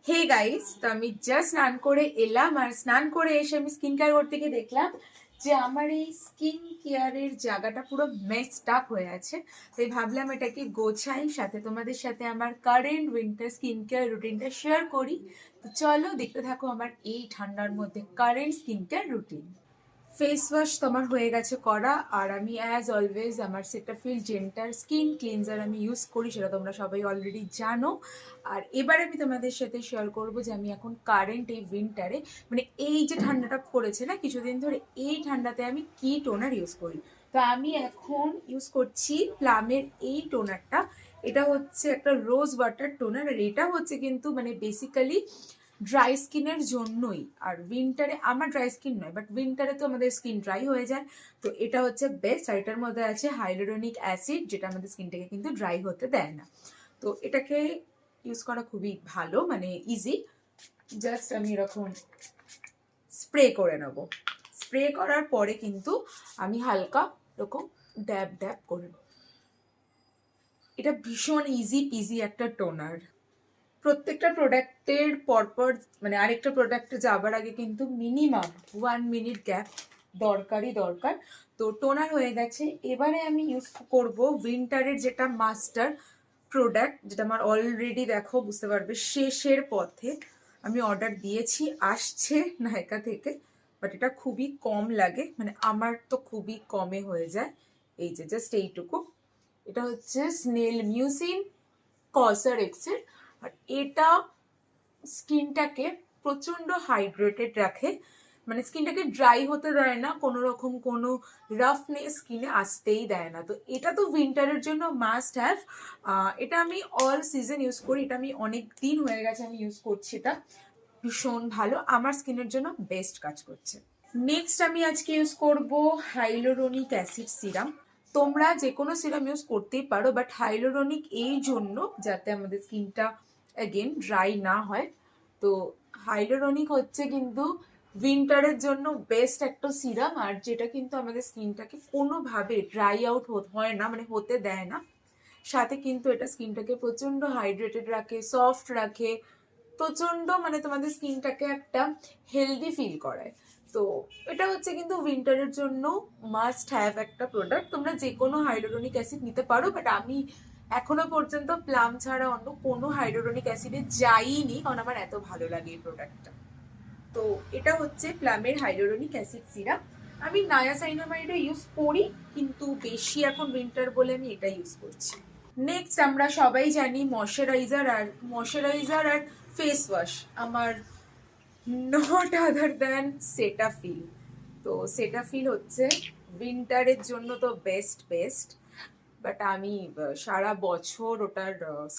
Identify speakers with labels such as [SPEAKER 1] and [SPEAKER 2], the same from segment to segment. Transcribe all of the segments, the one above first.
[SPEAKER 1] Hey guys, তো আমি just স্নান করে এলাম। আর স্নান করে এসে আমি স্কিন কেয়ার করতে গিয়ে দেখলাম যে আমার এই স্কিন কেয়ারের জায়গাটা পুরো মেসড আপ হয়ে আছে। তাই ভাবলাম এটাকে গোছাই, সাথে তোমাদের সাথে আমার কারেন্ট উইন্টার স্কিন কেয়ার রুটিনটা শেয়ার করি। তো চলো দেখতে থাকো আমার এই ঠান্ডার মধ্যে current skin care routine. Face wash তোমার হয়ে গেছে করা, আর আমি অ্যাজ অলওয়েজ আমার সেটাফিল জেন্টাল স্কিন ক্লিনজার আমি ইউজ করি, সেটা তোমরা সবাই অলরেডি জানো। আর এবার আমি তোমাদের সাথে শেয়ার করবো যে আমি এখন কারেন্ট এই উইন্টারে, মানে এই যে ঠান্ডাটা পড়েছে না কিছুদিন ধরে, এই ঠান্ডাতে আমি কি টোনার ইউজ করি। তো আমি এখন ইউজ করছি প্লামের এই টোনারটা। এটা হচ্ছে একটা রোজ ওয়াটার টোনার, আর এটা হচ্ছে কিন্তু মানে বেসিক্যালি ড্রাই স্কিনের জন্যই। আর উইন্টারে আমার ড্রাই স্কিন নয়, বাট উইন্টারে তো আমাদের স্কিন ড্রাই হয়ে যায়, তো এটা হচ্ছে বেস্ট। আর এটার মধ্যে আছে হাইলোরনিক অ্যাসিড, যেটা আমাদের স্কিনটাকে কিন্তু ড্রাই হতে দেয় না। তো এটাকে ইউজ করা খুবই ভালো, মানে ইজি। জাস্ট আমি এরকম স্প্রে করে নেব। স্প্রে করার পরে কিন্তু আমি হালকা এরকম ড্যাব ড্যাব করে নেব। এটা ভীষণ ইজি পিজি একটা টোনার। প্রত্যেকটা প্রোডাক্টের পরপর মানে আরেকটা প্রোডাক্টে যাবার আগে কিন্তু মিনিমাম 1 মিনিট গ্যাপ দরকারই দরকার। তো টোনার হয়ে গেছে, এবারে আমি ইউজ করব উইন্টারের যেটা মাস্টার প্রোডাক্ট, যেটা আমার অলরেডি দেখো বুঝতে পারবে শেষের পথে। আমি অর্ডার দিয়েছি, আসছে নায়কা থেকে, বাট এটা খুবই কম লাগে, মানে আমার তো খুবই কমে হয়ে যায়। এই যে জাস্ট এইটুকু, এটা হচ্ছে স্নেল মিউসিন কসার এক্সের। আর এটা স্কিনটাকে প্রচন্ড হাইড্রেটেড রাখে, মানে স্কিনটাকে ড্রাই হতে দেয় না, কোনো রকম কোনো রাফনেস স্কিনে আসতেই দেয় না। তো এটা তো উইন্টারের জন্য মাস্ট হ্যাভ। এটা আমি অল সিজন ইউজ করি, এটা আমি অনেক দিন হয়ে গেছে আমি ইউজ করছি। এটা ভীষণ ভালো, আমার স্কিনের জন্য বেস্ট কাজ করছে। নেক্সট আমি আজকে ইউজ করব হাইলোরনিক অ্যাসিড সিরাম। তোমরা যে কোনো সিরাম ইউজ করতেই পারো, বাট হাইলোরনিক এই জন্য যাতে আমাদের স্কিনটা অ্যাগেন ড্রাই না হয়। তো হাইলোরনিক হচ্ছে কিন্তু উইন্টারের জন্য বেস্ট একটা সিরাম, আর যেটা কিন্তু আমাদের স্কিনটাকে কোনোভাবে ড্রাই আউট হয় না, মানে হতে দেয় না। সাথে কিন্তু এটা স্কিনটাকে প্রচন্ড হাইড্রেটেড রাখে, সফট রাখে, প্রচন্ড মানে তোমাদের স্কিনটাকে একটা হেলদি ফিল করায়। তো এটা হচ্ছে কিন্তু উইন্টারের জন্য মাস্ট হ্যাভ একটা প্রোডাক্ট। তোমরা যে কোনো হাইলোরনিক অ্যাসিড নিতে পারো, বাট আমি এখনো পর্যন্ত প্লাম ছাড়া অন্য কোনো হাইলোরনিক অ্যাসিডে যাইনি, কারণ আমার এত ভালো লাগে এই প্রোডাক্টটা। তো এটা হচ্ছে প্লামের হাইলোরনিক অ্যাসিড সিরাপ। আমি নায়াসাইনামাইডও ইউজ করি, কিন্তু বেশি এখন উইন্টার বলে আমি এটা ইউজ করছি। নেক্সট আমরা সবাই জানি ময়শ্চারাইজার আর ফেস ওয়াশ আমার নট আদার দ্যান সেটাফিল। তো সেটাফিল হচ্ছে উইন্টারের জন্য তো বেস্ট বেস্ট, বাট আমি সারা বছর ওটার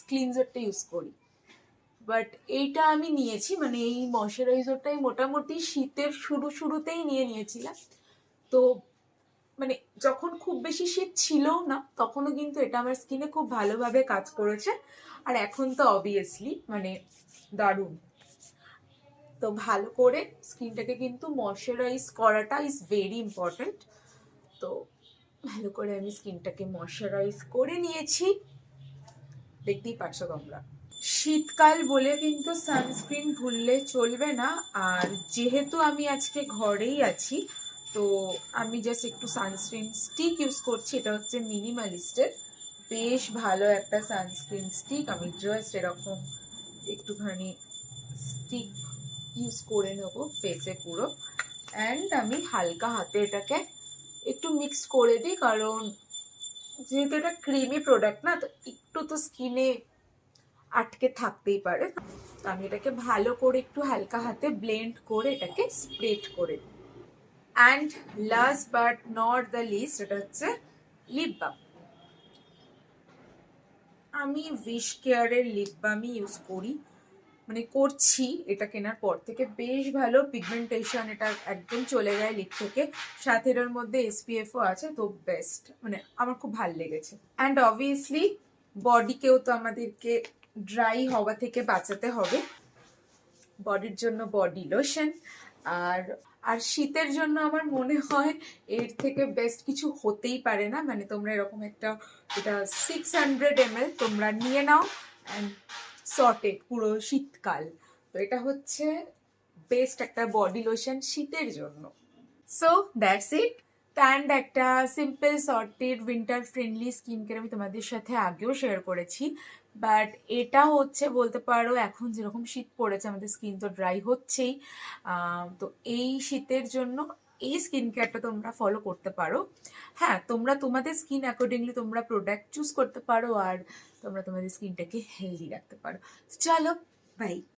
[SPEAKER 1] ক্লিনজারটা ইউজ করি। বাট এইটা আমি নিয়েছি, মানে এই ময়শ্চারাইজারটাই মোটামুটি শীতের শুরুতেই নিয়েছিলাম। তো মানে যখন খুব বেশি শীত ছিল না, তখনও কিন্তু এটা আমার স্কিনে খুব ভালোভাবে কাজ করেছে। আর এখন তো অবভিয়াসলি মানে দারুণ। তো ভালো করে স্কিনটাকে কিন্তু ময়শ্চারাইজ করাটা ইজ ভেরি ইম্পর্টেন্ট। তো ভালো করে আমি স্কিনটাকে ময়শ্চারাইজ করে নিয়েছি, দেখতেই পাচ্ছ তোমরা। শীতকাল বলে কিন্তু সানস্ক্রিন ভুললে চলবে না। আর যেহেতু আমি আজকে ঘরেই আছি, তো আমি জাস্ট একটু সানস্ক্রিন স্টিক ইউজ করছি। এটা হচ্ছে মিনিমালিস্টের বেশ ভালো একটা সানস্ক্রিন স্টিক। আমি জাস্ট এরকম একটুখানি স্টিক ইউজ করে নেবো ফেসে পুরো, অ্যান্ড আমি হালকা হাতে এটাকে একটু মিক্স করে দিই, কারণ যেহেতু এটা ক্রিমি প্রোডাক্ট না, তো একটু তো স্কিনে আটকে থাকতেই পারে। তো আমি এটাকে ভালো করে একটু হালকা হাতে ব্লেন্ড করে এটাকে স্প্রেড করে দিই। And last but not the least, এটা হচ্ছে লিপ বাম। আমি উইশ কেয়ারের লিপ বামই ইউজ করি, মানে করছি এটা কেনার পর থেকে। বেশ ভালো পিগমেন্টেশন এটা একদম চলে যায় লিপ থেকে, সাথে এর মধ্যে এসপিএফও আছে, তো বেস্ট, মানে আমার খুব ভালো লেগেছে। অ্যান্ড অবভিয়াসলি বডিকেও তো আমাদেরকে ড্রাই হওয়া থেকে বাঁচাতে হবে, বডির জন্য বডি লোশন। আর আর শীতের জন্য আমার মনে হয় এর থেকে বেস্ট কিছু হতেই পারে না। মানে তোমরা এরকম একটা, এটা 600 ml তোমরা নিয়ে নাও, অ্যান্ড সর্টেড পুরো শীতকাল। তো এটা হচ্ছে বেস্ট একটা বডি লোশন শীতের জন্য। So that's it. অ্যান্ড একটা simple sorted winter friendly skin care আমি তোমাদের সাথে আগেও শেয়ার করেছি, বাট এটা হচ্ছে বলতে পারো এখন যেরকম শীত পড়েছে আমাদের স্কিন তো ড্রাই হচ্ছেই, তো এই শীতের জন্য এই স্কিন কেয়ারটা তোমরা ফলো করতে পারো। হ্যাঁ, তোমরা তোমাদের স্কিন অ্যাকর্ডিংলি তোমরা প্রোডাক্ট চুজ করতে পারো আর তোমরা তোমাদের স্কিনটাকে হেলদি রাখতে পারো। চলো, বাই।